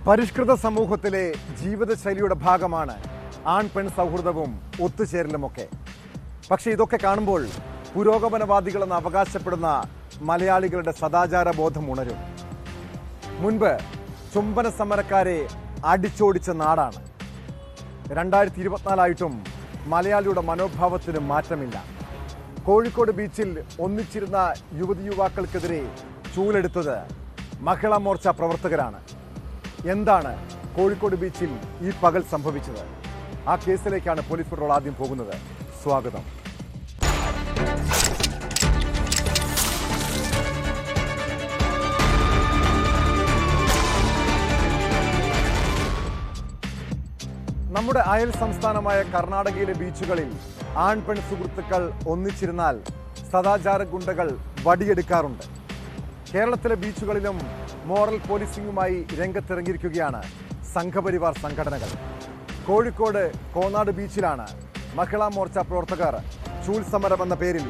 പരിഷ്കൃത സമൂഹത്തിലെ ജീവിതശൈലിയുടെ ഭാഗമാണ് ആൺ പെൺ സൗഹൃദവും ഒത്തുചേരലുമൊക്കെ. പക്ഷെ ഇതൊക്കെ കാണുമ്പോൾ പുരോഗമനവാദികളെന്ന് അവകാശപ്പെടുന്ന മലയാളികളുടെ സദാചാര ബോധം ഉണരും. മുൻപ് ചുംബന സമരക്കാരെ അടിച്ചോടിച്ച നാടാണ്. 2024 മലയാളിയുടെ മനോഭാവത്തിന് മാറ്റമില്ല. കോഴിക്കോട് ബീച്ചിൽ ഒന്നിച്ചിരുന്ന യുവതിയുവാക്കൾക്കെതിരെ ചൂലെടുത്തത് മഹിളാ മോർച്ച പ്രവർത്തകരാണ്. എന്താണ് കോഴിക്കോട് ബീച്ചിൽ ഈ പകൽ സംഭവിച്ചത്? ആ കേസിലേക്കാണ് പോലീസ് പെട്രോൾ ആദ്യം പോകുന്നത്. സ്വാഗതം. നമ്മുടെ അയൽ സംസ്ഥാനമായ കർണാടകയിലെ ബീച്ചുകളിൽ ആൺ പെൺ സുഹൃത്തുക്കൾ ഒന്നിച്ചിരുന്നാൽ സദാചാര ഗുണ്ടകൾ വടിയെടുക്കാറുണ്ട്. കേരളത്തിലെ ബീച്ചുകളിലും മോറൽ പോലീസിംഗുമായി രംഗത്തിറങ്ങിയിരിക്കുകയാണ് സംഘപരിവാർ സംഘടനകൾ. കോഴിക്കോട് കോന്നാട് ബീച്ചിലാണ് മഹിളാ മോർച്ച പ്രവർത്തകർ ചൂൽ സമരം എന്ന പേരിൽ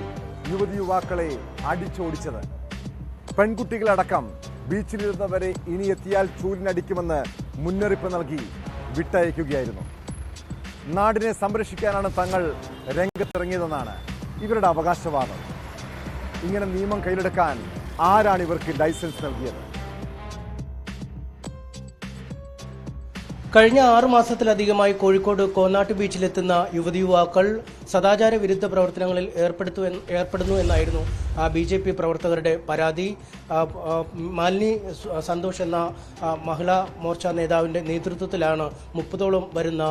യുവതിയുവാക്കളെ അടിച്ചോടിച്ചത്. പെൺകുട്ടികളടക്കം ബീച്ചിലിരുന്നവരെ ഇനി എത്തിയാൽ ചൂലിനടിക്കുമെന്ന് മുന്നറിയിപ്പ് നൽകി വിട്ടയക്കുകയായിരുന്നു. നാടിനെ സംരക്ഷിക്കാനാണ് തങ്ങൾ രംഗത്തിറങ്ങിയതെന്നാണ് ഇവരുടെ അവകാശവാദം. ഇങ്ങനെ നിയമം കയ്യിലെടുക്കാൻ ആരാണ് ഇവർക്ക് ലൈസൻസ് നൽകിയത്? കഴിഞ്ഞ 6 മാസത്തിലധികമായി കോഴിക്കോട് കോന്നാട്ട് ബീച്ചിലെത്തുന്ന യുവതിയുവാക്കൾ സദാചാര വിരുദ്ധ പ്രവർത്തനങ്ങളിൽ ഏർപ്പെടുന്നു എന്നായിരുന്നു BJP പ്രവർത്തകരുടെ പരാതി. മാലിനി സന്തോഷ് എന്ന മഹിളാ മോർച്ച നേതാവിൻ്റെ നേതൃത്വത്തിലാണ് 30ഓളം വരുന്ന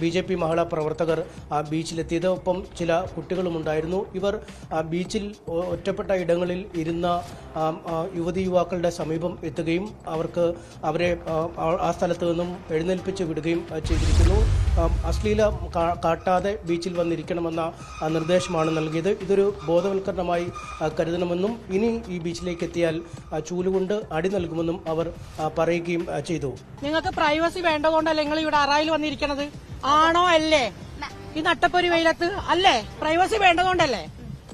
BJP മഹിളാ പ്രവർത്തകർ ബീച്ചിലെത്തിയത്. ഒപ്പം ചില കുട്ടികളുമുണ്ടായിരുന്നു. ഇവർ ബീച്ചിൽ ഒറ്റപ്പെട്ട ഇടങ്ങളിൽ ഇരുന്ന യുവതിയുവാക്കളുടെ സമീപം എത്തുകയും അവരെ ആ സ്ഥലത്ത് നിന്നും എഴുന്നേൽപ്പിച്ച് വിടുകയും ചെയ്തിരിക്കുന്നു. അശ്ലീലം കാട്ടാതെ ബീച്ചിൽ വന്നിരിക്കണമെന്ന നിർദ്ദേശമാണ് നൽകിയത്. ഇതൊരു ബോധവൽക്കരണമായി കരുതണമെന്നും ഇനി ഈ ബീച്ചിലേക്ക് എത്തിയാൽ ചൂലുകൊണ്ട് അടി നൽകുമെന്നും അവർ പറയുകയും ചെയ്തു. നിങ്ങൾക്ക് പ്രൈവസി വേണ്ടതുകൊണ്ടല്ലേ നിങ്ങൾ ഇവിടെ അറായിൽ വന്നിരിക്കണത്? ആണോ അല്ലേ? ഈ നട്ടപ്പൊരി വെയിലത്ത് അല്ലേ? പ്രൈവസി വേണ്ടതുകൊണ്ടല്ലേ?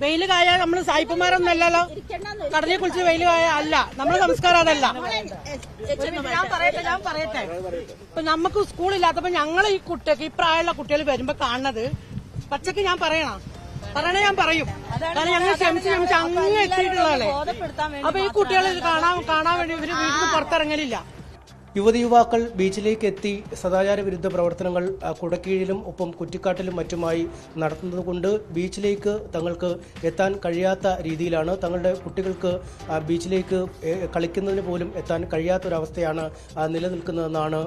വെയിൽ കായാൽ നമ്മൾ സായിപ്പന്മാരൊന്നല്ലല്ലോ. കടലിൽ കുളിച്ച് വെയിൽ കായ അല്ല, നമ്മുടെ സംസ്കാരം അതല്ല. ഞാൻ പറയട്ടെ ഇപ്പൊ നമുക്ക് സ്കൂളില്ലാത്തപ്പോ ഞങ്ങൾ ഈ കുട്ടിക്ക് ഈ പ്രായമുള്ള കുട്ടികൾ വരുമ്പോ കാണുന്നത് പച്ചക്ക് ഞാൻ പറയണേ ഞാൻ പറയും. കാരണം ഞങ്ങൾ ക്ഷമിച്ച് അങ്ങ് എത്തിയിട്ടുള്ളതല്ലേ. അപ്പൊ ഈ കുട്ടികൾ കാണാൻ വേണ്ടി ഇവര് വീട്ടിൽ പുറത്തിറങ്ങലില്ല. യുവതിയുവാക്കൾ ബീച്ചിലേക്ക് എത്തി സദാചാര വിരുദ്ധ പ്രവർത്തനങ്ങൾ കുടക്കീഴിലും ഒപ്പം കുറ്റിക്കാട്ടിലും മറ്റുമായി നടത്തുന്നതുകൊണ്ട് ബീച്ചിലേക്ക് തങ്ങൾക്ക് എത്താൻ കഴിയാത്ത രീതിയിലാണ്. തങ്ങളുടെ കുട്ടികൾക്ക് ബീച്ചിലേക്ക് കളിക്കുന്നതിന് പോലും എത്താൻ കഴിയാത്തൊരവസ്ഥയാണ് നിലനിൽക്കുന്നതെന്നാണ്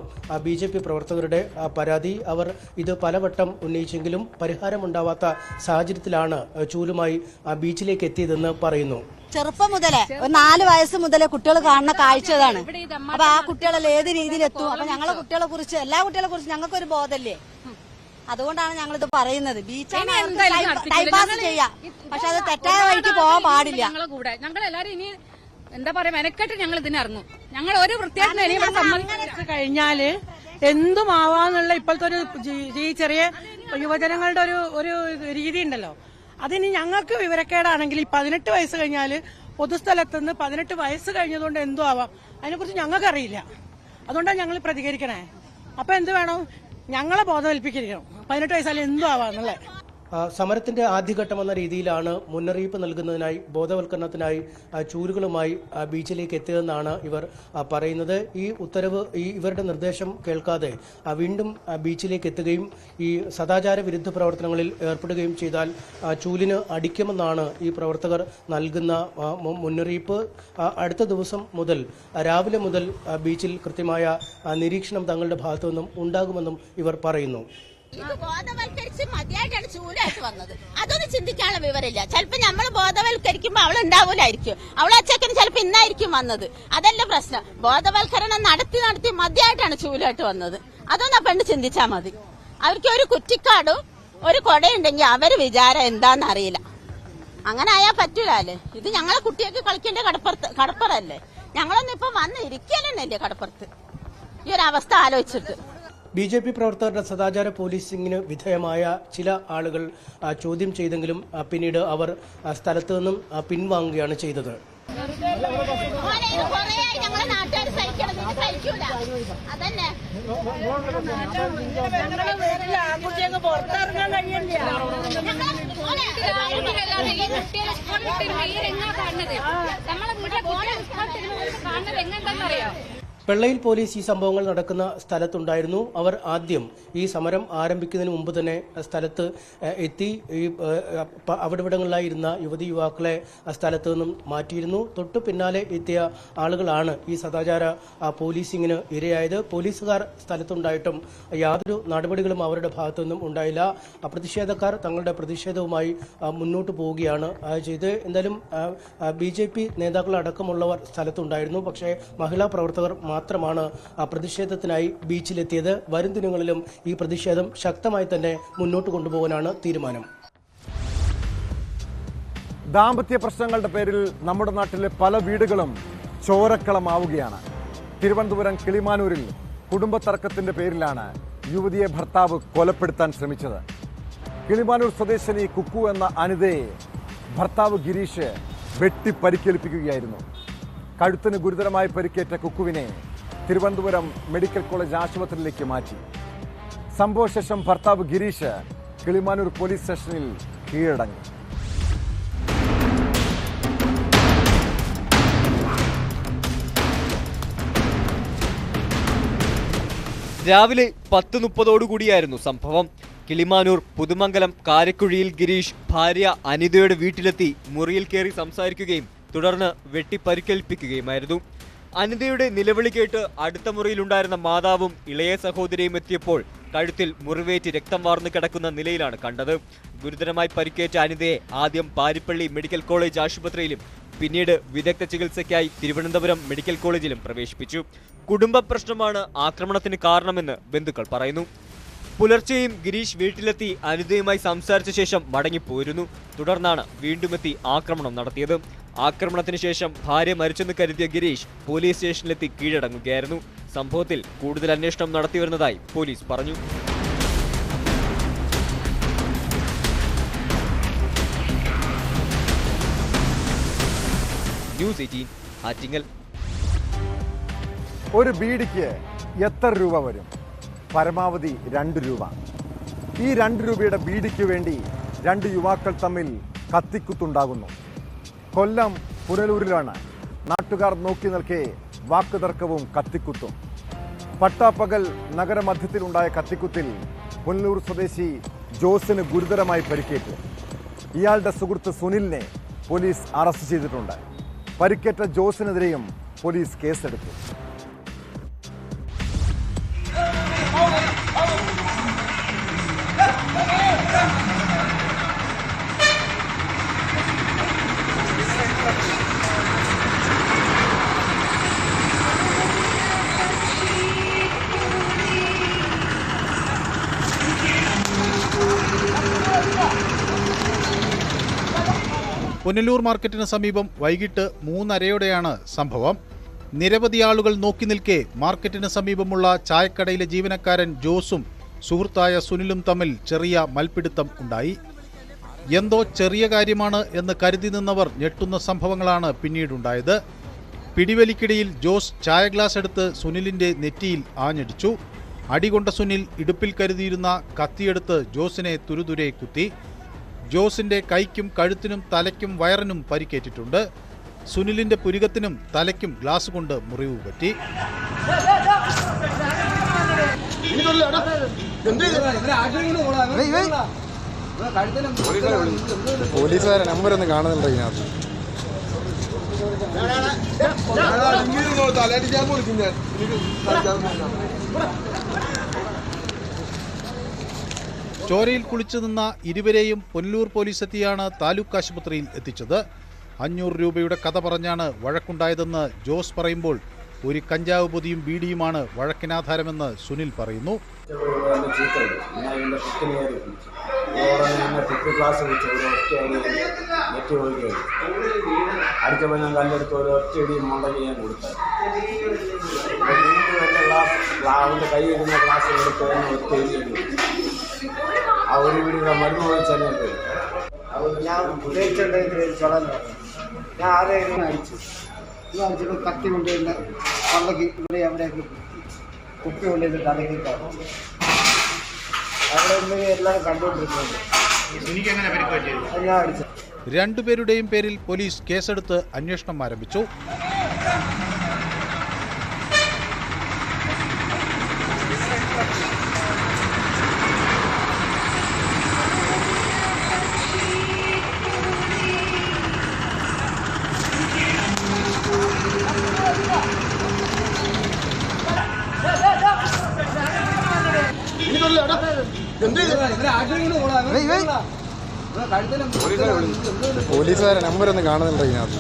BJP പ്രവർത്തകരുടെ പരാതി. അവർ ഇത് പലവട്ടം ഉന്നയിച്ചെങ്കിലും പരിഹാരമുണ്ടാവാത്ത സാഹചര്യത്തിലാണ് ചൂലുമായി ബീച്ചിലേക്ക് എത്തിയതെന്ന് പറയുന്നു. ചെറുപ്പം മുതലേ 4 വയസ്സ് മുതലേ കുട്ടികൾ കാണുന്ന കാഴ്ചതാണ്. അപ്പൊ ആ കുട്ടികളെല്ലാം ഏത് രീതിയിലെത്തും? അപ്പൊ ഞങ്ങളെ കുട്ടികളെ കുറിച്ച് എല്ലാ കുട്ടികളെ കുറിച്ച് ഞങ്ങൾക്കൊരു ബോധല്ലേ. അതുകൊണ്ടാണ് ഞങ്ങളിത് പറയുന്നത്. ബീച്ചാണ് ടൈം പാസ് ചെയ്യാം, പക്ഷെ അത് തെറ്റായ വഴിക്ക് പോകാൻ പാടില്ല. ഞങ്ങൾ എല്ലാരും ഇനി എന്താ പറയാ മെനക്കെട്ട് ഞങ്ങൾ ഇതിനിറങ്ങും. ഞങ്ങൾ ഒരു വൃത്തിയായിട്ട് കഴിഞ്ഞാല് എന്തും ആവാന്നുള്ള ഇപ്പോഴത്തെ ഒരു ഈ ചെറിയ യുവജനങ്ങളുടെ ഒരു രീതി ഉണ്ടല്ലോ. അതിന് ഞങ്ങൾക്ക് വിവരക്കേടാണെങ്കിൽ ഈ 18 വയസ്സ് കഴിഞ്ഞാൽ പൊതുസ്ഥലത്തുനിന്ന് 18 വയസ്സ് കഴിഞ്ഞതുകൊണ്ട് എന്തോ ആവാം. അതിനെക്കുറിച്ച് ഞങ്ങൾക്കറിയില്ല. അതുകൊണ്ടാണ് ഞങ്ങൾ പ്രതികരിക്കണേ. അപ്പൊ എന്ത് വേണം? ഞങ്ങളെ ബോധവൽപ്പിക്കണം. 18 വയസ്സായാലും എന്തോ ആവാന്നുള്ളേ. സമരത്തിന്റെ ആദ്യഘട്ടമെന്ന രീതിയിലാണ് മുന്നറിയിപ്പ് നൽകുന്നതിനായി ബോധവൽക്കരണത്തിനായി ചൂലുകളുമായി ബീച്ചിലേക്ക് എത്തിയതെന്നാണ് ഇവർ പറയുന്നത്. ഈ ഉത്തരവ് ഇവരുടെ നിർദ്ദേശം കേൾക്കാതെ വീണ്ടും ബീച്ചിലേക്ക് എത്തുകയും ഈ സദാചാര വിരുദ്ധ പ്രവർത്തനങ്ങളിൽ ഏർപ്പെടുകയും ചെയ്താൽ ചൂലിന് അടിക്കുമെന്നാണ് ഈ പ്രവർത്തകർ നൽകുന്ന മുന്നറിയിപ്പ്. അടുത്ത ദിവസം മുതൽ രാവിലെ മുതൽ ബീച്ചിൽ കൃത്യമായ നിരീക്ഷണം തങ്ങളുടെ ഭാഗത്തു നിന്നും ഉണ്ടാകുമെന്നും ഇവർ പറയുന്നു. ഇത് ബോധവൽക്കരിച്ച് മതിയായിട്ടാണ് ചൂലായിട്ട് വന്നത്. അതൊന്നും ചിന്തിക്കാനുള്ള വിവരമില്ല. ചിലപ്പോ നമ്മൾ ബോധവൽക്കരിക്കുമ്പോ അവളുണ്ടാവൂലായിരിക്കും. അവളച്ചക്കന് ചിലപ്പോ ഇന്നായിരിക്കും വന്നത്. അതല്ല പ്രശ്നം. ബോധവൽക്കരണം നടത്തി മതിയായിട്ടാണ് ചൂലായിട്ട് വന്നത്. അതൊന്നും പെണ്ണ് ചിന്തിച്ചാ മതി. അവർക്ക് ഒരു കുറ്റിക്കാടും ഒരു കൊടയുണ്ടെങ്കിൽ അവര് വിചാരം എന്താന്ന് അറിയില്ല. അങ്ങനെ ആയാൽ പറ്റൂലല്ലേ. ഇത് ഞങ്ങളെ കുട്ടികൾക്ക് കളിക്കേണ്ട കടപ്പുറല്ലേ. ഞങ്ങളൊന്നും ഇപ്പൊ വന്ന് ഇരിക്കലല്ലേ കടപ്പുറത്ത്. ഈ ഒരു അവസ്ഥ ആലോചിച്ചിട്ട് BJP പ്രവർത്തകരുടെ സദാചാര പോലീസിംഗിന് വിധേയമായ ചില ആളുകൾ ചോദ്യം ചെയ്തെങ്കിലും പിന്നീട് അവർ സ്ഥലത്തു നിന്നും പിൻവാങ്ങുകയാണ് ചെയ്തത്. വെള്ളയിൽ പോലീസ് ഈ സംഭവങ്ങൾ നടക്കുന്ന സ്ഥലത്തുണ്ടായിരുന്നു. അവർ ആദ്യം ഈ സമരം ആരംഭിക്കുന്നതിന് മുമ്പ് തന്നെ സ്ഥലത്ത് എത്തി ഈ അവിടെവിടങ്ങളിലായിരുന്ന യുവതി യുവാക്കളെ സ്ഥലത്തു നിന്നും മാറ്റിയിരുന്നു. തൊട്ടു പിന്നാലെ എത്തിയ ആളുകളാണ് ഈ സദാചാര പോലീസിങ്ങിന് ഇരയായത്. പോലീസുകാർ സ്ഥലത്തുണ്ടായിട്ടും യാതൊരു നടപടികളും അവരുടെ ഭാഗത്തു നിന്നും ഉണ്ടായില്ല. പ്രതിഷേധക്കാർ തങ്ങളുടെ പ്രതിഷേധവുമായി മുന്നോട്ട് പോവുകയാണ് ചെയ്ത്. എന്തായാലും BJP നേതാക്കളടക്കമുള്ളവർ സ്ഥലത്തുണ്ടായിരുന്നു. പക്ഷേ മഹിളാ പ്രവർത്തകർ മാത്രമാണ് പ്രതിഷേധത്തിനായി ബീച്ചിലെത്തിയത്. വരും ദിനങ്ങളിലും ഈ പ്രതിഷേധം ശക്തമായി തന്നെ മുന്നോട്ട് കൊണ്ടുപോകാനാണ് തീരുമാനം. ദാമ്പത്യ പ്രശ്നങ്ങളുടെ പേരിൽ നമ്മുടെ നാട്ടിലെ പല വീടുകളും ചോരക്കളമാവുകയാണ്. തിരുവനന്തപുരം കിളിമാനൂരിൽ കുടുംബ തർക്കത്തിന്റെ പേരിലാണ് യുവതിയെ ഭർത്താവ് കൊലപ്പെടുത്താൻ ശ്രമിച്ചത്. കിളിമാനൂർ സ്വദേശിനി കുക്കു എന്ന അനിതയെ ഭർത്താവ് ഗിരീഷ് വെട്ടിപ്പരിക്കേൽപ്പിക്കുകയായിരുന്നു. കഴുത്തിന് ഗുരുതരമായി പരിക്കേറ്റ കുക്കുവിനെ തിരുവനന്തപുരം മെഡിക്കൽ കോളേജ് ആശുപത്രിയിലേക്ക് മാറ്റി. സംഭവശേഷം ഭർത്താവ് ഗിരീഷ് കിളിമാനൂർ പോലീസ് സ്റ്റേഷനിൽ കീഴടങ്ങി. രാവിലെ 10:30 സംഭവം. കിളിമാനൂർ പുതുമംഗലം കാരക്കുഴിയിൽ ഗിരീഷ് ഭാര്യ അനിതയുടെ വീട്ടിലെത്തി മുറിയിൽ കയറി സംസാരിക്കുകയും തുടർന്ന് വെട്ടിപ്പരിക്കേൽപ്പിക്കുകയുമായിരുന്നു. അനിതയുടെ നിലവിളി കേട്ട് അടുത്ത മുറിയിലുണ്ടായിരുന്ന മാതാവും ഇളയ സഹോദരിയും എത്തിയപ്പോൾ കഴുത്തിൽ മുറിവേറ്റ് രക്തം വാർന്നു കിടക്കുന്ന നിലയിലാണ് കണ്ടത്. ഗുരുതരമായി പരിക്കേറ്റ അനിതയെ ആദ്യം പാരിപ്പള്ളി മെഡിക്കൽ കോളേജ് ആശുപത്രിയിലും പിന്നീട് വിദഗ്ധ ചികിത്സയ്ക്കായി തിരുവനന്തപുരം മെഡിക്കൽ കോളേജിലും പ്രവേശിപ്പിച്ചു. കുടുംബ പ്രശ്നമാണ് ആക്രമണത്തിന് കാരണമെന്ന് ബന്ധുക്കൾ പറയുന്നു. പുലർച്ചെയും ഗിരീഷ് വീട്ടിലെത്തി അനിതയുമായി സംസാരിച്ച ശേഷം മടങ്ങിപ്പോയിരുന്നു. തുടർന്നാണ് വീണ്ടുമെത്തി ആക്രമണം നടത്തിയത്. ആക്രമണത്തിന് ശേഷം ഭാര്യ മരിച്ചെന്ന് കരുതിയ ഗിരീഷ് പോലീസ് സ്റ്റേഷനിലെത്തി കീഴടങ്ങുകയായിരുന്നു. സംഭവത്തിൽ കൂടുതൽ അന്വേഷണം നടത്തിവരുന്നതായി പോലീസ് പറഞ്ഞു. ന്യൂസ് 18 ആറ്റിങ്ങൽ. ഒരു ബീഡിക്ക് എത്ര രൂപ വരും? പരമാവധി 2 രൂപ. ഈ 2 രൂപയുടെ ബീഡിക്ക് വേണ്ടി 2 യുവാക്കൾ തമ്മിൽ കത്തിക്കുത്തുണ്ടാകുന്നു. കൊല്ലം പുനലൂരിലാണ് നാട്ടുകാർ നോക്കി നിൽക്കെ വാക്കുതർക്കവും കത്തിക്കുത്തും. പട്ടാപ്പകൽ നഗരമധ്യത്തിലുണ്ടായ കത്തിക്കുത്തിൽ പുനലൂർ സ്വദേശി ജോസിന് ഗുരുതരമായി പരിക്കേറ്റു. ഇയാളുടെ സുഹൃത്ത് സുനിലിനെ പോലീസ് അറസ്റ്റ് ചെയ്തിട്ടുണ്ട്. പരിക്കേറ്റ ജോസിനെതിരെയും പോലീസ് കേസെടുത്തു. പുനലൂർ മാർക്കറ്റിന് സമീപം വൈകിട്ട് 3:30യോടെയാണ് സംഭവം. നിരവധി ആളുകൾ നോക്കി നിൽക്കെ മാർക്കറ്റിന് സമീപമുള്ള ചായക്കടയിലെ ജീവനക്കാരൻ ജോസും സുഹൃത്തായ സുനിലും തമ്മിൽ ചെറിയ മൽപ്പിടുത്തം ഉണ്ടായി. എന്തോ ചെറിയ കാര്യമാണ് എന്ന് കരുതി നിന്നവർ ഞെട്ടുന്ന സംഭവങ്ങളാണ് പിന്നീടുണ്ടായത്. പിടിവലിക്കിടയിൽ ജോസ് ചായ ഗ്ലാസ് എടുത്ത് സുനിലിന്റെ നെറ്റിയിൽ ആഞ്ഞടിച്ചു. അടികൊണ്ട സുനിൽ ഇടുപ്പിൽ കരുതിയിരുന്ന കത്തിയെടുത്ത് ജോസിനെ തുരുതുരെ കുത്തി. ജോസിന്റെ കൈക്കും കഴുത്തിനും തലയ്ക്കും വയറിനും പരിക്കേറ്റിട്ടുണ്ട്. സുനിലിന്റെ പുരികത്തിനും തലയ്ക്കും ഗ്ലാസ് കൊണ്ട് മുറിവ് പറ്റി. പോലീസുകാരെ നമ്പർ ഒന്നും കാണുന്നുണ്ടോ ഇതിനകത്ത്? ചോരയിൽ കുളിച്ചു നിന്ന ഇരുവരെയും പുനലൂർ പോലീസ് എത്തിയാണ് താലൂക്ക് ആശുപത്രിയിൽ എത്തിച്ചത്. 500 രൂപയുടെ കഥ പറഞ്ഞാണ് വഴക്കുണ്ടായതെന്ന് ജോസ് പറയുമ്പോൾ ഒരു കഞ്ചാവ് പൊതിയും ബീഡിയുമാണ് വഴക്കിനാധാരമെന്ന് സുനിൽ പറയുന്നു. ടിക്ക് ക്ലാസ് വെച്ച് ഒരു ഒറ്റ അടി നെറ്റ് പോയി അടിച്ചപ്പോൾ ഞാൻ കല്ലെടുത്ത് ഒരു ഒറ്റ അടി മുണ്ടകി ഞാൻ കൊടുത്തത്. വീണ്ടും എൻ്റെ അവൻ്റെ കൈ ഇരുന്ന ക്ലാസ് എടുത്ത് ഒറ്റ അടി ആ ഒരു വീടിൻ്റെ മരുന്ന് പോയിച്ചാൽ ഞാൻ ഉപയോഗിച്ചിട്ടുണ്ടെങ്കിൽ ചടങ്ങ് ഞാൻ ആരെയും അടിച്ചു അടിച്ചപ്പോൾ കത്തി കൊണ്ടുവരുന്ന പള്ളക്ക് ഇവിടെ എവിടെയൊക്കെ കുപ്പി കൊണ്ടുവന്നിട്ട് അടങ്ങിയിട്ടാണ് അവിടെ നിന്ന് എല്ലാവരും കണ്ടുകൊണ്ടിരിക്കുന്നത്. ഞാൻ അടിച്ചു. രണ്ടുപേരുടെയും പേരിൽ പോലീസ് കേസെടുത്ത് അന്വേഷണം ആരംഭിച്ചു. പോലീസുകാരെ നമ്പരൊന്നും കാണുന്നുണ്ടോ ഇതിനകത്ത്?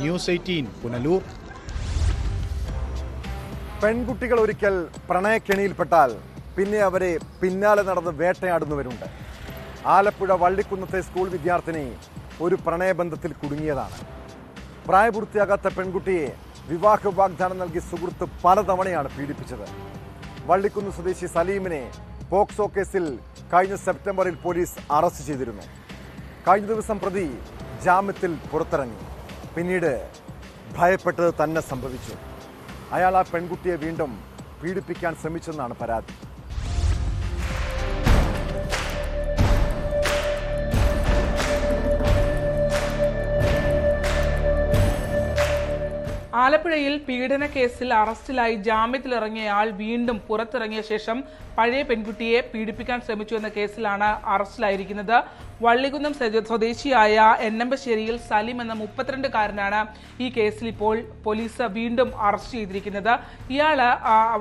ന്യൂസ് 18 പുനലൂർ. പെൺകുട്ടികൾ ഒരിക്കൽ പ്രണയക്കെണിയിൽപ്പെട്ടാൽ പിന്നെ അവരെ പിന്നാലെ നടന്ന് വേട്ടയാടുന്നവരുണ്ട്. ആലപ്പുഴ വള്ളിക്കുന്നത്തെ സ്കൂൾ വിദ്യാർത്ഥിനി ഒരു പ്രണയബന്ധത്തിൽ കുടുങ്ങിയതാണ്. പ്രായപൂർത്തിയാകാത്ത പെൺകുട്ടിയെ വിവാഹ വാഗ്ദാനം നൽകി സുഹൃത്ത് പലതവണയാണ് പീഡിപ്പിച്ചത്. വള്ളിക്കുന്ന് സ്വദേശി സലീമിനെ പോക്സോ കേസിൽ കഴിഞ്ഞ സെപ്റ്റംബറിൽ പോലീസ് അറസ്റ്റ് ചെയ്തിരുന്നു. കഴിഞ്ഞ ദിവസം പ്രതി ജാമ്യത്തിൽ പുറത്തിറങ്ങി. പിന്നീട് ഭയപ്പെട്ടത് തന്നെ സംഭവിച്ചു. അയാൾ ആ പെൺകുട്ടിയെ വീണ്ടും പീഡിപ്പിക്കാൻ ശ്രമിച്ചെന്നാണ് പരാതി. ആലപ്പുഴയിൽ പീഡന കേസിൽ അറസ്റ്റിലായി ജാമ്യത്തിലിറങ്ങിയയാൾ വീണ്ടും പുറത്തിറങ്ങിയ ശേഷം പഴയ പെൺകുട്ടിയെ പീഡിപ്പിക്കാൻ ശ്രമിച്ചു എന്ന കേസിലാണ് അറസ്റ്റിലായിരിക്കുന്നത്. വള്ളികുന്നം സ്വദേശിയായ എന്നമ്പശ്ശേരിയിൽ സലീം എന്ന 32-കാരനാണ് ഈ കേസിൽ ഇപ്പോൾ പോലീസ് വീണ്ടും അറസ്റ്റ് ചെയ്തിരിക്കുന്നത്. ഇയാൾ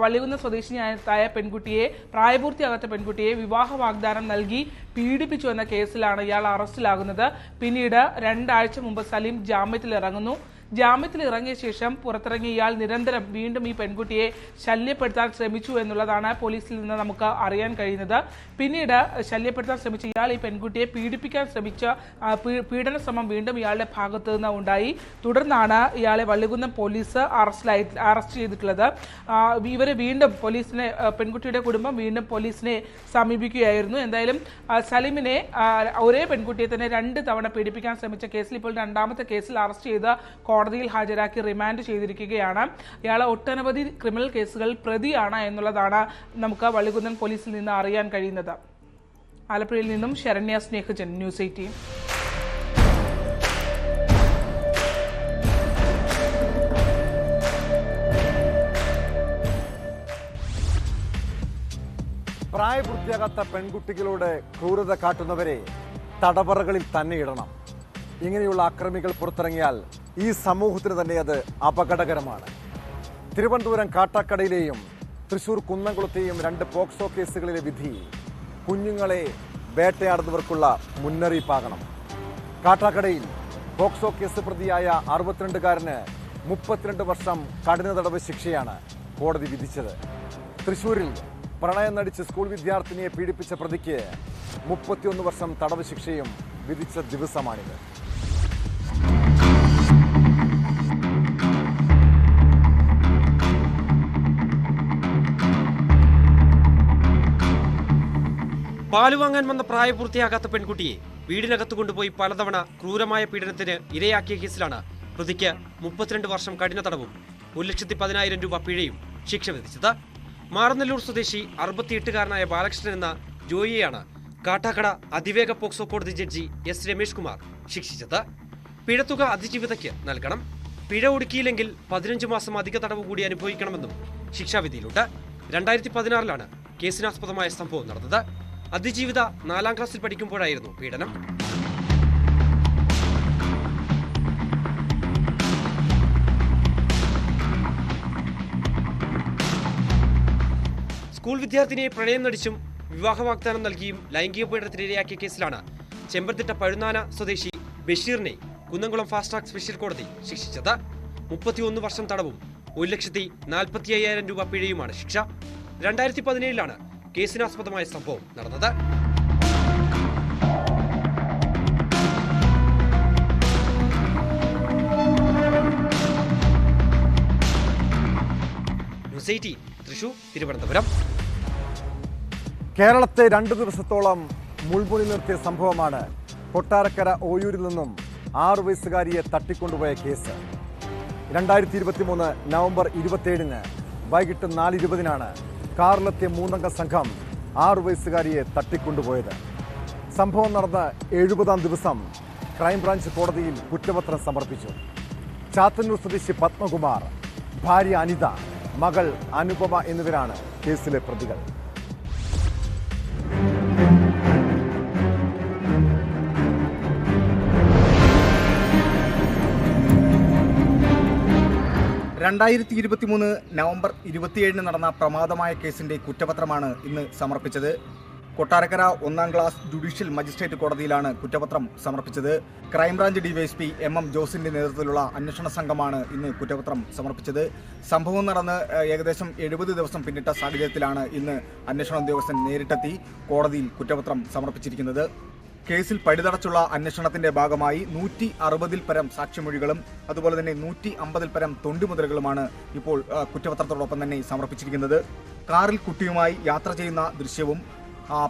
വള്ളികുന്നം സ്വദേശിയായ പെൺകുട്ടിയെ പ്രായപൂർത്തിയാകാത്ത പെൺകുട്ടിയെ വിവാഹ വാഗ്ദാനം നൽകി പീഡിപ്പിച്ചു എന്ന കേസിലാണ് ഇയാൾ അറസ്റ്റിലാകുന്നത്. പിന്നീട് 2 ആഴ്ച മുമ്പ് സലീം ജാമ്യത്തിലിറങ്ങുന്നു. ജാമ്യത്തിൽ ഇറങ്ങിയ ശേഷം പുറത്തിറങ്ങിയ ഇയാൾ നിരന്തരം വീണ്ടും ഈ പെൺകുട്ടിയെ ശല്യപ്പെടുത്താൻ ശ്രമിച്ചു എന്നുള്ളതാണ് പോലീസിൽ നിന്ന് നമുക്ക് അറിയാൻ കഴിയുന്നത്. പിന്നീട് ശല്യപ്പെടുത്താൻ ശ്രമിച്ച ഇയാൾ ഈ പെൺകുട്ടിയെ പീഡിപ്പിക്കാൻ ശ്രമിച്ച പീഡന ശ്രമം വീണ്ടും ഇയാളുടെ ഭാഗത്തു നിന്ന് ഉണ്ടായി. തുടർന്നാണ് ഇയാളെ വള്ളികുന്നം പോലീസ് അറസ്റ്റ് ചെയ്തിട്ടുള്ളത്. ഇവരെ വീണ്ടും പോലീസിനെ പെൺകുട്ടിയുടെ കുടുംബം വീണ്ടും പോലീസിനെ സമീപിക്കുകയായിരുന്നു. എന്തായാലും സലീമിനെ ഒരേ പെൺകുട്ടിയെ തന്നെ 2 തവണ പീഡിപ്പിക്കാൻ ശ്രമിച്ച കേസിൽ ഇപ്പോൾ 2ാമത്തെ കേസിൽ അറസ്റ്റ് ചെയ്ത് കോടതിയിൽ ഹാജരാക്കി റിമാൻഡ് ചെയ്തിരിക്കുകയാണ്. ഇയാൾ ഒട്ടനവധി ക്രിമിനൽ കേസുകൾ പ്രതിയാണ് എന്നുള്ളതാണ് നമുക്ക് വള്ളികുന്നൻ പോലീസിൽ നിന്ന് അറിയാൻ കഴിയുന്നത്. ആലപ്പുഴയിൽ നിന്നും ശരണ്യ സ്നേഹജൻ, ന്യൂസ് 18. പ്രായപൂർത്തിയാകാത്ത പെൺകുട്ടികളോട് ക്രൂരത കാട്ടുന്നവരെ തടവറകളിൽ തന്നെ ഇടണം. ഇങ്ങനെയുള്ള അക്രമികൾ പുറത്തിറങ്ങിയാൽ ഈ സമൂഹത്തിന് തന്നെ അത് അപകടകരമാണ്. തിരുവനന്തപുരം കാട്ടാക്കടയിലെയും തൃശൂർ കുന്നംകുളത്തെയും 2 പോക്സോ കേസുകളിലെ വിധി കുഞ്ഞുങ്ങളെ വേട്ടയാടുന്നവർക്കുള്ള മുന്നറിയിപ്പാകണം. കാട്ടാക്കടയിൽ പോക്സോ കേസ് പ്രതിയായ 62-കാരന് 32 വർഷം കഠിന തടവ് ശിക്ഷയാണ് കോടതി വിധിച്ചത്. തൃശൂരിൽ പ്രണയം നടിച്ച് സ്കൂൾ വിദ്യാർത്ഥിനിയെ പീഡിപ്പിച്ച പ്രതിക്ക് 31 വർഷം തടവ് ശിക്ഷയും വിധിച്ച ദിവസമാണിത്. പാലുവാങ്ങാൻ വന്ന പ്രായപൂർത്തിയാകാത്ത പെൺകുട്ടിയെ വീടിനകത്ത് കൊണ്ടുപോയി പലതവണ ക്രൂരമായ പീഡനത്തിന് ഇരയാക്കിയ കേസിലാണ് പ്രതിക്ക് 32 വർഷം കഠിന തടവും 1,10,000 രൂപ പിഴയും ശിക്ഷ വിധിച്ചത്. മാറനല്ലൂർ സ്വദേശി 68-കാരനായ ബാലകൃഷ്ണൻ എന്ന ജോയിയെയാണ് കാട്ടാക്കട അതിവേഗ പോക്സോ കോടതി ജഡ്ജി എസ് രമേഷ് കുമാർ ശിക്ഷിച്ചത്. പിഴത്തുക അതിജീവിതയ്ക്ക് നൽകണം. പിഴ ഒടുക്കിയില്ലെങ്കിൽ 15 മാസം അധിക തടവ് കൂടി അനുഭവിക്കണമെന്നും ശിക്ഷാവിധിയിലുണ്ട്. 2016-ലാണ് കേസിനാസ്പദമായ സംഭവം നടന്നത്. അതിജീവിത 4ാം ക്ലാസ്സിൽ പഠിക്കുമ്പോഴായിരുന്നു പീഡനം. സ്കൂൾ വിദ്യാർത്ഥിനിയെ പ്രണയം നടിച്ചും വിവാഹ വാഗ്ദാനം നൽകിയും ലൈംഗിക പീഡനത്തിനിരയാക്കിയ കേസിലാണ് ചെമ്പർത്തിട്ട പഴുന്നാന സ്വദേശി ബഷീറിനെ കുന്നംകുളം ഫാസ്റ്റ് ട്രാക്ക് സ്പെഷ്യൽ കോടതി ശിക്ഷിച്ചത്. 31 വർഷം തടവും 1,45,000 രൂപ പിഴയുമാണ് ശിക്ഷ. 2017 കേസിനാസ്പദമായ സംഭവം നടന്നത്. തൃശൂർ, തിരുവനന്തപുരം. കേരളത്തെ 2 ദിവസത്തോളം മുൾമുനിൽ നിർത്തിയ സംഭവമാണ് കൊട്ടാരക്കര ഓയൂരിൽ നിന്നും 6 വയസ്സുകാരിയെ തട്ടിക്കൊണ്ടുപോയ കേസ്. 2023 നവംബർ 27 വൈകിട്ട് 4:20 കാറിലെത്തിയ 3-അംഗ സംഘം 6 വയസ്സുകാരിയെ തട്ടിക്കൊണ്ടുപോയത്. സംഭവം നടന്ന 70-ാം ദിവസം ക്രൈംബ്രാഞ്ച് കോടതിയിൽ കുറ്റപത്രം സമർപ്പിച്ചു. ചാത്തന്നൂർ സ്വദേശി പത്മകുമാർ, ഭാര്യ അനിത, മകൾ അനുപമ എന്നിവരാണ് കേസിലെ പ്രതികൾ. നവംബർ 27 നടന്ന പ്രമാദമായ കേസിന്റെ കുറ്റപത്രമാണ് ഇന്ന് സമർപ്പിച്ചത്. കൊട്ടാരക്കര 1-ാം ക്ലാസ് ജുഡീഷ്യൽ മജിസ്ട്രേറ്റ് കോടതിയിലാണ് കുറ്റപത്രം സമർപ്പിച്ചത്. ക്രൈംബ്രാഞ്ച് ഡിവൈഎസ്പി MM ജോസിന്റെ നേതൃത്വത്തിലുള്ള അന്വേഷണ സംഘമാണ് ഇന്ന് കുറ്റപത്രം സമർപ്പിച്ചത്. സംഭവം നടന്ന് ഏകദേശം 70 ദിവസം പിന്നിട്ട സാഹചര്യത്തിലാണ് ഇന്ന് അന്വേഷണ ഉദ്യോഗസ്ഥൻ നേരിട്ടെത്തി കോടതിയിൽ കുറ്റപത്രം സമർപ്പിച്ചിരിക്കുന്നത്. കേസിൽ പഴുതടച്ചുള്ള അന്വേഷണത്തിന്റെ ഭാഗമായി 160-ൽ പരം സാക്ഷിമൊഴികളും അതുപോലെ തന്നെ 150-ൽ പരം തൊണ്ടിമുതലുകളുമാണ് ഇപ്പോൾ കുറ്റപത്രത്തോടൊപ്പം തന്നെ സമർപ്പിച്ചിരിക്കുന്നത്. കാറിൽ കുട്ടിയുമായി യാത്ര ചെയ്യുന്ന ദൃശ്യവും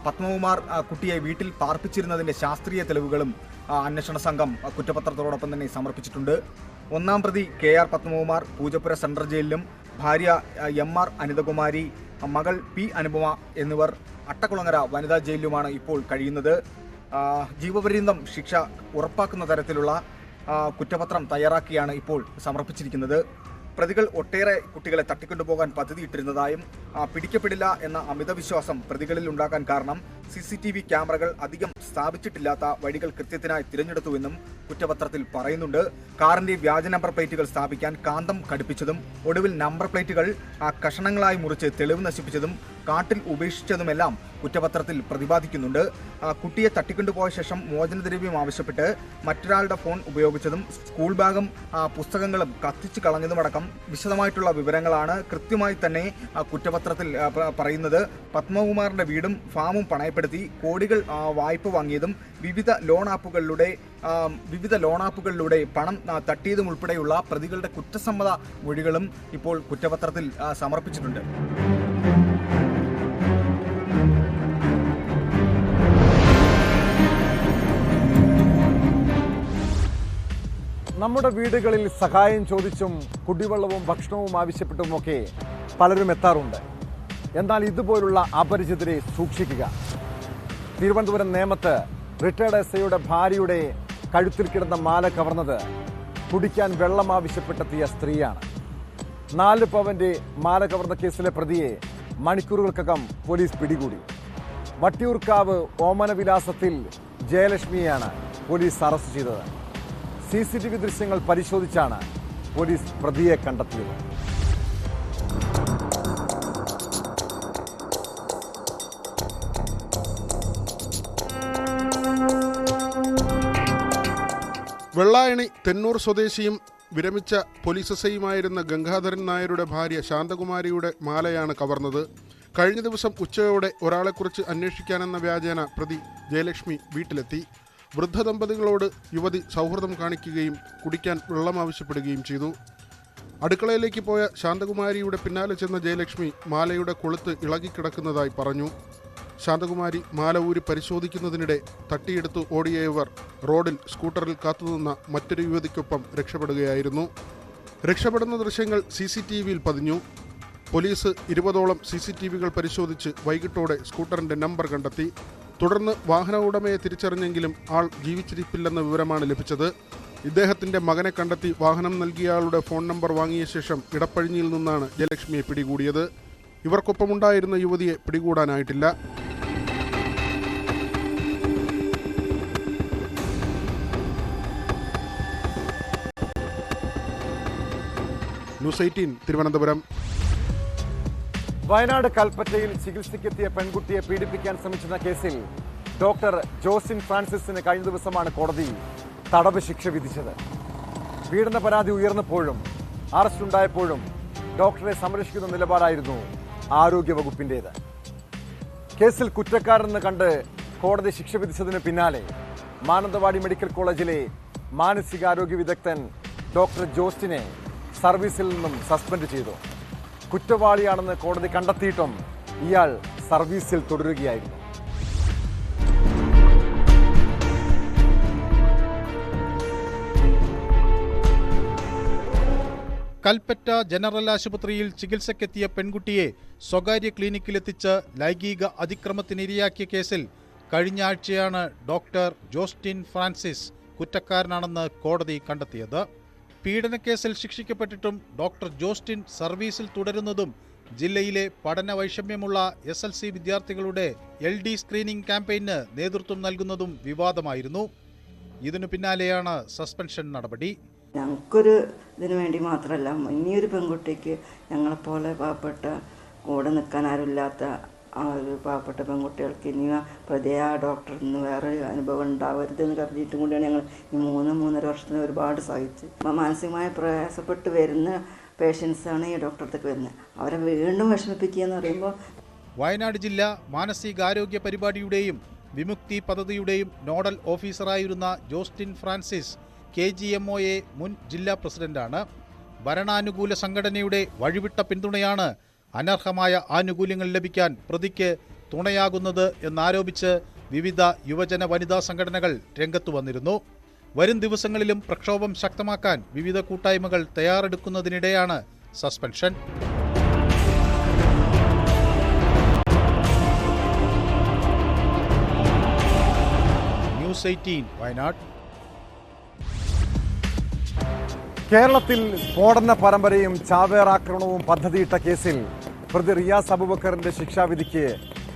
പത്മകുമാർ കുട്ടിയെ വീട്ടിൽ പാർപ്പിച്ചിരുന്നതിന്റെ ശാസ്ത്രീയ തെളിവുകളും അന്വേഷണ സംഘം കുറ്റപത്രത്തോടൊപ്പം തന്നെ സമർപ്പിച്ചിട്ടുണ്ട്. 1-ാം പ്രതി KR പത്മകുമാർ പൂജപ്പുര സെൻട്രൽ ജയിലിലും ഭാര്യ MR അനിതകുമാരി, മകൾ P അനുപമ എന്നിവർ അട്ടക്കുളങ്ങര വനിതാ ജയിലിലുമാണ് ഇപ്പോൾ കഴിയുന്നത്. ജീവപര്യന്തം ശിക്ഷ ഉറപ്പാക്കുന്ന തരത്തിലുള്ള കുറ്റപത്രം തയ്യാറാക്കിയാണ് ഇപ്പോൾ സമർപ്പിച്ചിരിക്കുന്നത്. പ്രതികൾ ഒട്ടേറെ കുട്ടികളെ തട്ടിക്കൊണ്ടുപോകാൻ പദ്ധതിയിട്ടിരുന്നതായും പിടിക്കപ്പെടില്ല എന്ന അമിത വിശ്വാസം പ്രതികളിൽ ഉണ്ടാക്കാൻ കാരണം CCTV ക്യാമറകൾ അധികം സ്ഥാപിച്ചിട്ടില്ലാത്ത വഴികൾ കൃത്യത്തിനായി തിരഞ്ഞെടുത്തുവെന്നും കുറ്റപത്രത്തിൽ പറയുന്നുണ്ട്. കാറിന്റെ വ്യാജ നമ്പർ പ്ലേറ്റുകൾ സ്ഥാപിക്കാൻ കാന്തം ഘടിപ്പിച്ചതും ഒടുവിൽ നമ്പർ പ്ലേറ്റുകൾ കഷണങ്ങളായി മുറിച്ച് തെളിവ് നശിപ്പിച്ചതും കാട്ടിൽ ഉപേക്ഷിച്ചതുമെല്ലാം കുറ്റപത്രത്തിൽ പ്രതിപാദിക്കുന്നുണ്ട്. കുട്ടിയെ തട്ടിക്കൊണ്ടുപോയ ശേഷം മോചനദ്രവ്യം ആവശ്യപ്പെട്ട് മറ്റൊരാളുടെ ഫോൺ ഉപയോഗിച്ചതും സ്കൂൾ ബാഗും പുസ്തകങ്ങളും കത്തിച്ചു കളഞ്ഞതുമടക്കം വിശദമായിട്ടുള്ള വിവരങ്ങളാണ് കൃത്യമായി തന്നെ കുറ്റപത്രത്തിൽ പറയുന്നത്. പത്മകുമാറിന്റെ വീടും ഫാമും പണയപ്പെടുത്തി കോടികൾ വായ്പ വാങ്ങിയതും വിവിധ ലോൺ ആപ്പുകളിലൂടെ പണം തട്ടിയതും ഉൾപ്പെടെയുള്ള പ്രതികളുടെ കുറ്റസമ്മത മൊഴികളും ഇപ്പോൾ കുറ്റപത്രത്തിൽ സമർപ്പിച്ചിട്ടുണ്ട്. നമ്മുടെ വീടുകളിൽ സഹായം ചോദിച്ചും കുടിവെള്ളവും ഭക്ഷണവും ആവശ്യപ്പെട്ടുമൊക്കെ പലരും എത്താറുണ്ട്. എന്നാൽ ഇതുപോലുള്ള അപരിചിതരെ സൂക്ഷിക്കുക. തിരുവനന്തപുരം നേമത്ത് റിട്ടയർഡ് SIയുടെ ഭാര്യയുടെ കഴുത്തിൽ കിടന്ന മാല കവർന്നത് കുടിക്കാൻ വെള്ളം ആവശ്യപ്പെട്ടെത്തിയ സ്ത്രീയാണ്. 4 പവന്റെ മാല കവർന്ന കേസിലെ പ്രതിയെ മണിക്കൂറുകൾക്കകം പോലീസ് പിടികൂടി. വട്ടിയൂർക്കാവ് ഓമനവിലാസത്തിൽ ജയലക്ഷ്മിയെയാണ് പോലീസ് അറസ്റ്റ് ചെയ്തത്. CCTV ദൃശ്യങ്ങൾ പരിശോധിച്ചാണ് പോലീസ് പ്രതിയെ കണ്ടെത്തിയത്. വെള്ളായണി തെന്നൂർ സ്വദേശിയും വിരമിച്ച പോലീസ് SIയുമായിരുന്ന ഗംഗാധരൻ നായരുടെ ഭാര്യ ശാന്തകുമാരിയുടെ മാലയാണ് കവർന്നത്. കഴിഞ്ഞ ദിവസം ഉച്ചയോടെ ഒരാളെക്കുറിച്ച് അന്വേഷിക്കാനെന്ന വ്യാജേന പ്രതി ജയലക്ഷ്മി വീട്ടിലെത്തി. വൃദ്ധ ദമ്പതികളോട് യുവതി സൗഹൃദം കാണിക്കുകയും കുടിക്കാൻ വെള്ളം ആവശ്യപ്പെടുകയും ചെയ്തു. അടുക്കളയിലേക്ക് പോയ ശാന്തകുമാരിയുടെ പിന്നാലെ ചെന്ന ജയലക്ഷ്മി മാലയുടെ കൊളുത്ത് ഇളകിക്കിടക്കുന്നതായി പറഞ്ഞു. ശാന്തകുമാരി മാല ഊരി പരിശോധിക്കുന്നതിനിടെ തട്ടിയെടുത്ത് ഓടിയ ഇവർ റോഡിൽ സ്കൂട്ടറിൽ കാത്തുനിന്ന മറ്റൊരു യുവതിക്കൊപ്പം രക്ഷപ്പെടുകയായിരുന്നു. രക്ഷപ്പെടുന്ന ദൃശ്യങ്ങൾ CCTVയിൽ പതിഞ്ഞു. പോലീസ് 20ഓളം CCTVകൾ പരിശോധിച്ച് വൈകിട്ടോടെ സ്കൂട്ടറിന്റെ നമ്പർ കണ്ടെത്തി. തുടർന്ന് വാഹന ഉടമയെ തിരിച്ചറിഞ്ഞെങ്കിലും ആൾ ജീവിച്ചിരിപ്പില്ലെന്ന വിവരമാണ് ലഭിച്ചത്. ഇദ്ദേഹത്തിന്റെ മകനെ കണ്ടെത്തി വാഹനം നൽകിയയാളുടെ ഫോൺ നമ്പർ വാങ്ങിയ ശേഷം ഇടപ്പഴിഞ്ഞിയിൽ നിന്നാണ് ജയലക്ഷ്മിയെ പിടികൂടിയത്. ഇവർക്കൊപ്പമുണ്ടായിരുന്ന യുവതിയെ പിടികൂടാനായിട്ടില്ല. ന്യൂസ് 18 തിരുവനന്തപുരം. വയനാട് കൽപ്പറ്റയിൽ ചികിത്സയ്ക്കെത്തിയ പെൺകുട്ടിയെ പീഡിപ്പിക്കാൻ ശ്രമിച്ചെന്ന കേസിൽ ഡോക്ടർ ജോസിൻ ഫ്രാൻസിസിന് കഴിഞ്ഞ ദിവസമാണ് കോടതി തടവ് ശിക്ഷ വിധിച്ചത്. പീഡന പരാതി ഉയർന്നപ്പോഴും അറസ്റ്റുണ്ടായപ്പോഴും ഡോക്ടറെ സംരക്ഷിക്കുന്ന നിലപാടായിരുന്നു ആരോഗ്യവകുപ്പിന്റേത്. കേസിൽ കുറ്റക്കാരെന്ന് കണ്ട് കോടതി ശിക്ഷ വിധിച്ചതിന് പിന്നാലെ മാനന്തവാടി മെഡിക്കൽ കോളേജിലെ മാനസികാരോഗ്യ വിദഗ്ധൻ ഡോക്ടർ ജോസ്റ്റിനെ സർവീസിൽ നിന്നും സസ്പെൻഡ് ചെയ്തു. കുറ്റവാളിയാണെന്ന് കോടതി കണ്ടെത്തിയിട്ടും ഇയാൾ സർവീസിൽ തുടരുകയായിരുന്നു. കൽപ്പറ്റ ജനറൽ ആശുപത്രിയിൽ ചികിത്സയ്ക്കെത്തിയ പെൺകുട്ടിയെ സ്വകാര്യ ക്ലിനിക്കിലെത്തിച്ച് ലൈംഗിക അതിക്രമത്തിനിരയാക്കിയ കേസിൽ കഴിഞ്ഞ ആഴ്ചയാണ് ഡോക്ടർ ജോസ്റ്റിൻ ഫ്രാൻസിസ് കുറ്റക്കാരനാണെന്ന് കോടതി കണ്ടെത്തിയത്. പീഡനക്കേസിൽ ശിക്ഷിക്കപ്പെട്ടിട്ടും ഡോക്ടർ ജോസ്റ്റിൻ സർവീസിൽ തുടരുന്നതും ജില്ലയിലെ പഠന വൈഷമ്യമുള്ള SLC വിദ്യാർത്ഥികളുടെ LD സ്ക്രീനിംഗ് ക്യാമ്പയിന് നേതൃത്വം നൽകുന്നതും വിവാദമായിരുന്നു. ഇതിനു പിന്നാലെയാണ് സസ്പെൻഷൻ നടപടി. ഞങ്ങൾക്കൊരു ഇതിനു വേണ്ടി മാത്രമല്ല, ഇനിയൊരു പെൺകുട്ടിക്ക് ഞങ്ങളെപ്പോലെ പാവപ്പെട്ട കൂടെ നിൽക്കാൻ ആരുമില്ലാത്ത ആ ഒരു പാവപ്പെട്ട പെൺകുട്ടികൾക്ക് ഇനി പ്രതിയാ ഡോക്ടറിൽ നിന്ന് വേറൊരു അനുഭവം ഉണ്ടാവരുതെന്ന് കരുതിയിട്ടും കൂടിയാണ് ഞങ്ങൾ ഈ 3-3.5 വർഷത്തിന് ഒരുപാട് സഹിച്ച് മാനസികമായി പ്രയാസപ്പെട്ട് വരുന്ന പേഷ്യൻസാണ് ഈ ഡോക്ടറത്തേക്ക് വരുന്നത്. അവരെ വീണ്ടും വിഷമിപ്പിക്കുക എന്ന് പറയുമ്പോൾ വയനാട് ജില്ലാ മാനസികാരോഗ്യ പരിപാടിയുടെയും വിമുക്തി പദ്ധതിയുടെയും നോഡൽ ഓഫീസറായിരുന്ന ജോസ്റ്റിൻ ഫ്രാൻസിസ് KGMOA മുൻ ജില്ലാ പ്രസിഡന്റാണ്. ഭരണാനുകൂല സംഘടനയുടെ വഴിവിട്ട പിന്തുണയാണ് അനർഹമായ ആനുകൂല്യങ്ങൾ ലഭിക്കാൻ പ്രതിക്ക് തുണയാകുന്നത് എന്നാരോപിച്ച് വിവിധ യുവജന വനിതാ സംഘടനകൾ രംഗത്തു വന്നിരുന്നു. വരും ദിവസങ്ങളിലും പ്രക്ഷോഭം ശക്തമാക്കാൻ വിവിധ കൂട്ടായ്മകൾ തയ്യാറെടുക്കുന്നതിനിടെയാണ് സസ്പെൻഷൻ. ന്യൂസ് 18 വയനാട്. കേരളത്തിൽ സ്ഫോടന പരമ്പരയും ചാവേറാക്രമണവും പദ്ധതിയിട്ട കേസിൽ പ്രതി റിയാസ് അബൂബക്കറിന്റെ ശിക്ഷാവിധിക്ക്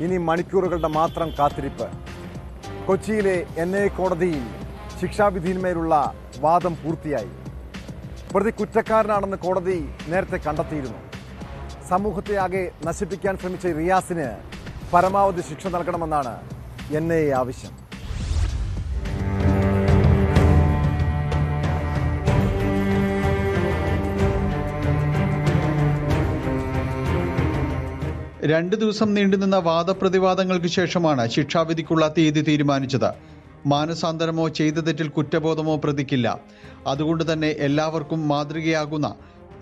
ഇനി മണിക്കൂറുകളുടെ മാത്രം കാത്തിരിപ്പ്. കൊച്ചിയിലെ NIA കോടതിയിൽ ശിക്ഷാവിധിയിന്മേലുള്ള വാദം പൂർത്തിയായി. പ്രതി കുറ്റക്കാരനാണെന്ന് കോടതി നേരത്തെ കണ്ടെത്തിയിരുന്നു. സമൂഹത്തെ ആകെ നശിപ്പിക്കാൻ ശ്രമിച്ച റിയാസിന് പരമാവധി ശിക്ഷ നൽകണമെന്നാണ് NIA ആവശ്യം. രണ്ടു ദിവസം നീണ്ടുനിന്ന വാദപ്രതിവാദങ്ങൾക്ക് ശേഷമാണ് ശിക്ഷാവിധിക്കുള്ള തീയതി തീരുമാനിച്ചത്. മാനസാന്തരമോ ചെയ്ത തെറ്റിൽ കുറ്റബോധമോ പ്രതിക്കില്ല. അതുകൊണ്ട് തന്നെ എല്ലാവർക്കും മാതൃകയാകുന്ന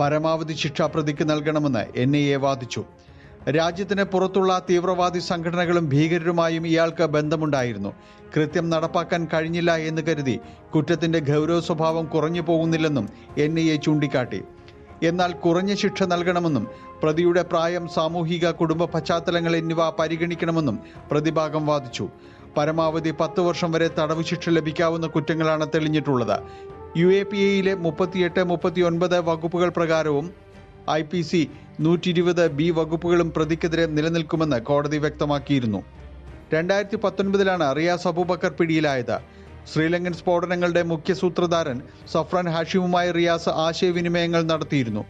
പരമാവധി ശിക്ഷ പ്രതിക്ക് നൽകണമെന്ന് NIA വാദിച്ചു. രാജ്യത്തിന് പുറത്തുള്ള തീവ്രവാദി സംഘടനകളും ഭീകരരുമായും ഇയാൾക്ക് ബന്ധമുണ്ടായിരുന്നു. കൃത്യം നടപ്പാക്കാൻ കഴിഞ്ഞില്ല എന്ന് കരുതി കുറ്റത്തിന്റെ ഗൗരവ സ്വഭാവം കുറഞ്ഞു പോകുന്നില്ലെന്നും NIA ചൂണ്ടിക്കാട്ടി. എന്നാൽ കുറഞ്ഞ ശിക്ഷ നൽകണമെന്നും പ്രതിയുടെ പ്രായം, സാമൂഹിക കുടുംബ പശ്ചാത്തലങ്ങൾ എന്നിവ പരിഗണിക്കണമെന്നും പ്രതിഭാഗം വാദിച്ചു. പരമാവധി 10 വർഷം വരെ തടവ് ശിക്ഷ ലഭിക്കാവുന്ന കുറ്റങ്ങളാണ് തെളിഞ്ഞിട്ടുള്ളത്. UAPAയിലെ 38, 39 വകുപ്പുകൾ പ്രകാരവും IPC 120B വകുപ്പുകളും പ്രതിക്കെതിരെ നിലനിൽക്കുമെന്ന് കോടതി വ്യക്തമാക്കിയിരുന്നു. 2019 റിയാസ് അബൂബക്കർ പിടിയിലായത്. ശ്രീലങ്കൻ സ്ഫോടനങ്ങളുടെ മുഖ്യ സൂത്രധാരൻ സഫ്രാൻ ഹാഷിമുമായി റിയാസ് ആശയവിനിമയങ്ങൾ നടത്തിയിരുന്നു.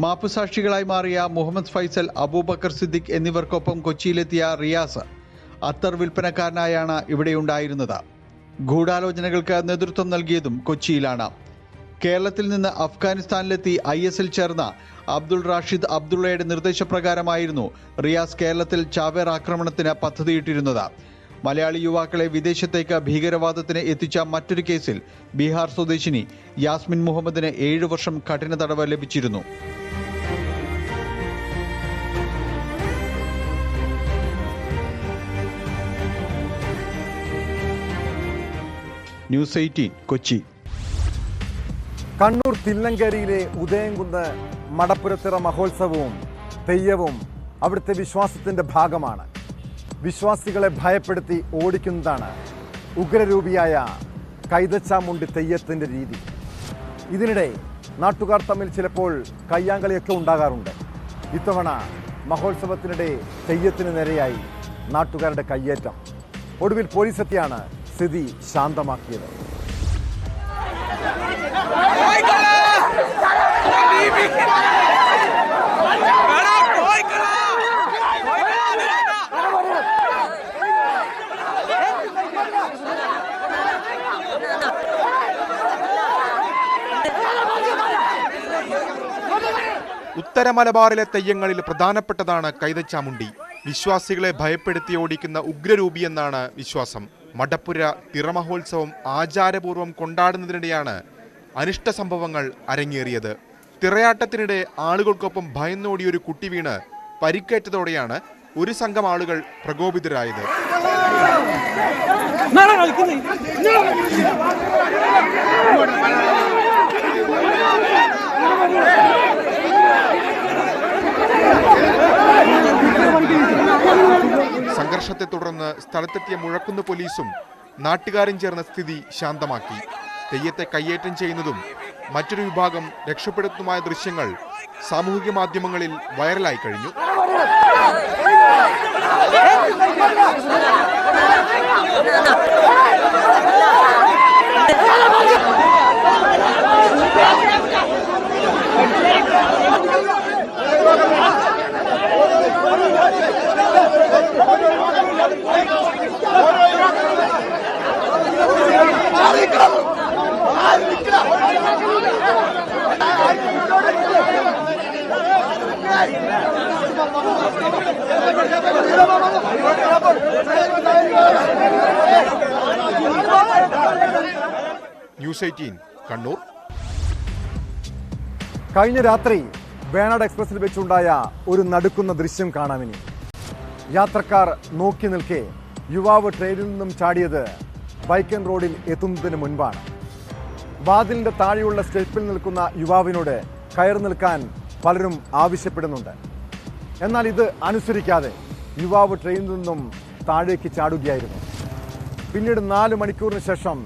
മാപ്പുസാക്ഷികളായി മാറിയ മുഹമ്മദ് ഫൈസൽ, അബൂബക്കർ സിദ്ദിഖ് എന്നിവർക്കൊപ്പം കൊച്ചിയിലെത്തിയ റിയാസ് അത്തർ വിൽപ്പനക്കാരനായാണ് ഇവിടെയുണ്ടായിരുന്നത്. ഗൂഢാലോചനകൾക്ക് നേതൃത്വം നൽകിയതും കൊച്ചിയിലാണ്. കേരളത്തിൽ നിന്ന് അഫ്ഗാനിസ്ഥാനിലെത്തി ISൽ ചേർന്ന അബ്ദുൾ റാഷിദ് അബ്ദുള്ളയുടെ നിർദ്ദേശപ്രകാരമായിരുന്നു റിയാസ് കേരളത്തിൽ ചാവേർ ആക്രമണത്തിന് പദ്ധതിയിട്ടിരുന്നത്. മലയാളി യുവാക്കളെ വിദേശത്തേക്ക് ഭീകരവാദത്തിന് എത്തിച്ച മറ്റൊരു കേസിൽ ബീഹാർ സ്വദേശിനി യാസ്മിൻ മുഹമ്മദിന് 7 വർഷം കഠിന തടവ് ലഭിച്ചിരുന്നു. ന്യൂസ് 18 കൊച്ചി. കണ്ണൂർ തില്ലങ്കേരിയിലെ ഉദയംകുന്ന് മടപ്പുരത്തിറ മഹോത്സവവും തെയ്യവും അവിടുത്തെ വിശ്വാസത്തിന്റെ ഭാഗമാണ്. വിശ്വാസികളെ ഭയപ്പെടുത്തി ഓടിക്കുന്നതാണ് ഉഗ്രരൂപിയായ കൈതച്ചാമുണ്ടി തെയ്യത്തിന്റെ രീതി. ഇതിനിടെ നാട്ടുകാർ തമ്മിൽ ചിലപ്പോൾ കയ്യാങ്കളിയൊക്കെ ഉണ്ടാകാറുണ്ട്. ഇത്തവണ മഹോത്സവത്തിനിടെ തെയ്യത്തിന് നേരെയായി നാട്ടുകാരുടെ കയ്യേറ്റം. ഒടുവിൽ പോലീസ് എത്തിയാണ് സ്ഥിതി ശാന്തമാക്കിയത്. ഉത്തര മലബാറിലെ തെയ്യങ്ങളിൽ പ്രധാനപ്പെട്ടതാണ് കൈതച്ചാമുണ്ടി. വിശ്വാസികളെ ഭയപ്പെടുത്തി ഓടിക്കുന്ന ഉഗ്രരൂപി എന്നാണ് വിശ്വാസം. മടപ്പുര തിറമഹോത്സവം ആചാരപൂർവ്വം കൊണ്ടാടുന്നതിനിടെയാണ് അനിഷ്ട സംഭവങ്ങൾ അരങ്ങേറിയത്. തിറയാട്ടത്തിനിടെ ആളുകൾക്കൊപ്പം ഭയന്നോടിയൊരു കുട്ടി വീണ് പരിക്കേറ്റതോടെയാണ് ഒരു സംഘം ആളുകൾ പ്രകോപിതരായത്. സംഘർഷത്തെ തുടർന്ന് സ്ഥലത്തെത്തിയ മുഴക്കുന്ന് പോലീസും നാട്ടുകാരും ചേർന്ന സ്ഥിതി ശാന്തമാക്കി. തെയ്യത്തെ കയ്യേറ്റം ചെയ്യുന്നതും മറ്റൊരു വിഭാഗം രക്ഷപ്പെടുത്തുമായ ദൃശ്യങ്ങൾ സാമൂഹിക മാധ്യമങ്ങളിൽ വൈറലായി കഴിഞ്ഞു. ന്യൂസ് 18 കണ്ണൂർ. കഴിഞ്ഞ രാത്രി വേണാട് എക്സ്പ്രസിൽ വെച്ചുണ്ടായ ഒരു നടുക്കുന്ന ദൃശ്യം കാണാമിനി. യാത്രക്കാർ നോക്കി നിൽക്കെ യുവാവ് ട്രെയിനിൽ നിന്നും ചാടിയത് ബൈക്കൻ റോഡിൽ എത്തുന്നതിന് മുൻപാണ്. വാതിലിന്റെ താഴെയുള്ള സ്റ്റെപ്പിൽ നിൽക്കുന്ന യുവാവിനോട് കയറി നിൽക്കാൻ പലരും ആവശ്യപ്പെടുന്നുണ്ട്. എന്നാൽ ഇത് അനുസരിക്കാതെ യുവാവ് ട്രെയിനിൽ നിന്നും താഴേക്ക് ചാടുകയായിരുന്നു. പിന്നീട് 4 മണിക്കൂറിന് ശേഷം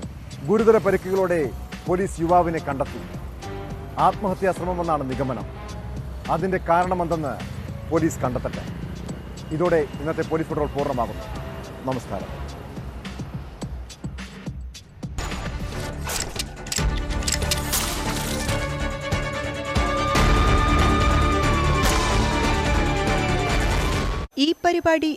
ഗുരുതര പരിക്കുകളോടെ പോലീസ് യുവാവിനെ കണ്ടെത്തി. ആത്മഹത്യാ ശ്രമമെന്നാണ് നിഗമനം. അതിന്റെ കാരണമെന്തെന്ന് പോലീസ് കണ്ടെത്തട്ടെ. ഇതോടെ ഇന്നത്തെ പോലീസ് പെട്രോൾ പൂർണ്ണമാകുന്നു. നമസ്കാരം. ഈ പരിപാടി